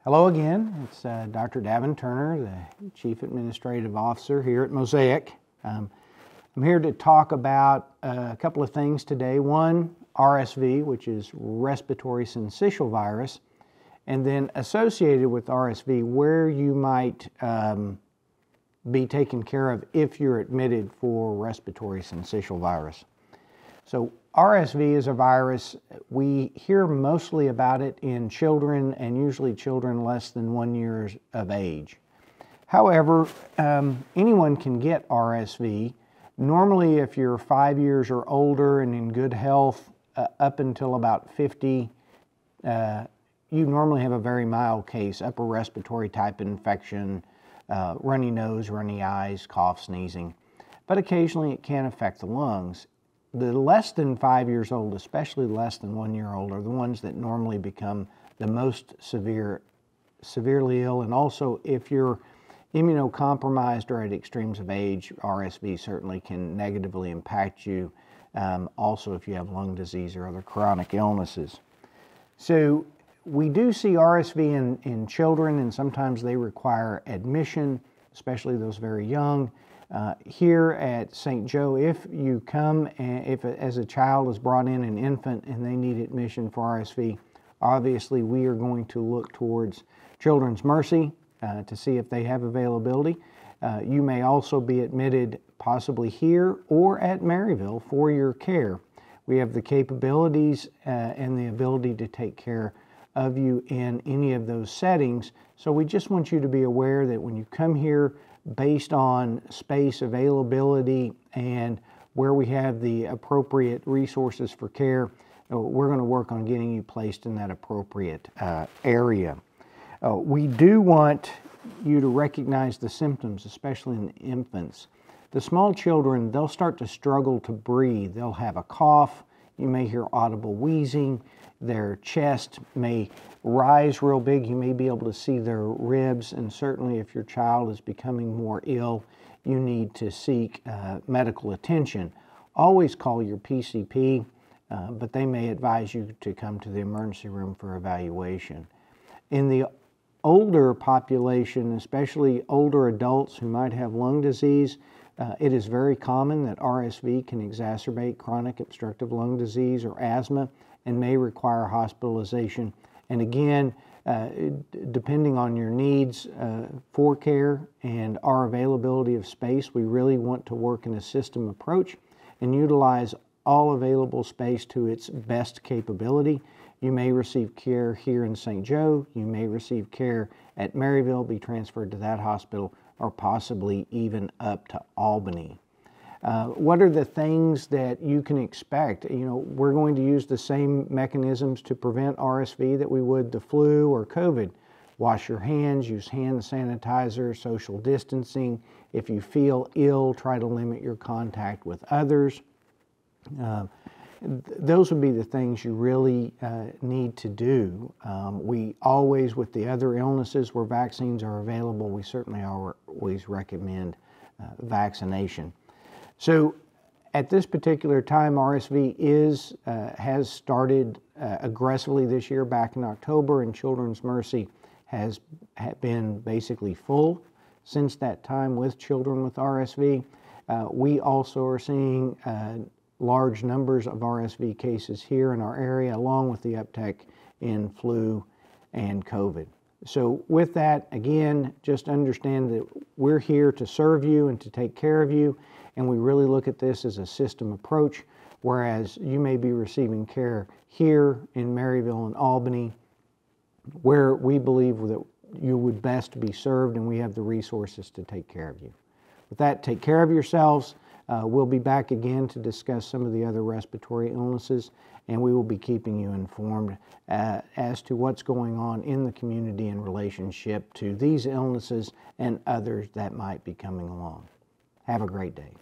Hello again, it's Dr. Davin Turner, the Chief Administrative Officer here at Mosaic. I'm here to talk about a couple of things today. One, RSV, which is respiratory syncytial virus, and then associated with RSV, where you might be taken care of if you're admitted for respiratory syncytial virus. So RSV is a virus. We hear mostly about it in children, and usually children less than 1 year of age. However, anyone can get RSV. Normally, if you're 5 years or older and in good health, up until about 50, you normally have a very mild case, upper respiratory type infection, runny nose, runny eyes, cough, sneezing. But occasionally it can affect the lungs. The less than 5 years old, especially less than 1 year old, are the ones that normally become the most severely ill. And also, if you're immunocompromised or at extremes of age, RSV certainly can negatively impact you. Also, if you have lung disease or other chronic illnesses. So we do see RSV in children, and sometimes they require admission, especially those very young. Here at St. Joe, if you come and if as a child is brought in, an infant, and they need admission for RSV, obviously we are going to look towards Children's Mercy to see if they have availability. You may also be admitted possibly here or at Maryville for your care. We have the capabilities and the ability to take care of you in any of those settings. So we just want you to be aware that when you come here, based on space availability and where we have the appropriate resources for care, we're going to work on getting you placed in that appropriate area. We do want you to recognize the symptoms, especially in infants. The small children, they'll start to struggle to breathe. They'll have a cough. You may hear audible wheezing. Their chest may rise real big. You may be able to see their ribs, and certainly if your child is becoming more ill, you need to seek medical attention. Always call your PCP, but they may advise you to come to the emergency room for evaluation. In the older population, especially older adults who might have lung disease, it is very common that RSV can exacerbate chronic obstructive lung disease or asthma and may require hospitalization. And again, depending on your needs for care and our availability of space, we really want to work in a system approach and utilize all available space to its best capability. You may receive care here in St. Joe, you may receive care at Maryville, be transferred to that hospital, or possibly even up to Albany. What are the things that you can expect? We're going to use the same mechanisms to prevent RSV that we would the flu or COVID. Wash your hands, use hand sanitizer, social distancing. If you feel ill, try to limit your contact with others. Those would be the things you really need to do. We always, with the other illnesses where vaccines are available, we certainly always recommend vaccination. So at this particular time, RSV has started aggressively this year back in October, and Children's Mercy has been basically full since that time with children with RSV. We also are seeing large numbers of RSV cases here in our area, along with the uptick in flu and COVID. So with that, again, just understand that we're here to serve you and to take care of you, and we really look at this as a system approach, whereas you may be receiving care here in Maryville and Albany, where we believe that you would best be served, and we have the resources to take care of you. With that, take care of yourselves. We'll be back again to discuss some of the other respiratory illnesses, and we will be keeping you informed as to what's going on in the community in relationship to these illnesses and others that might be coming along. Have a great day.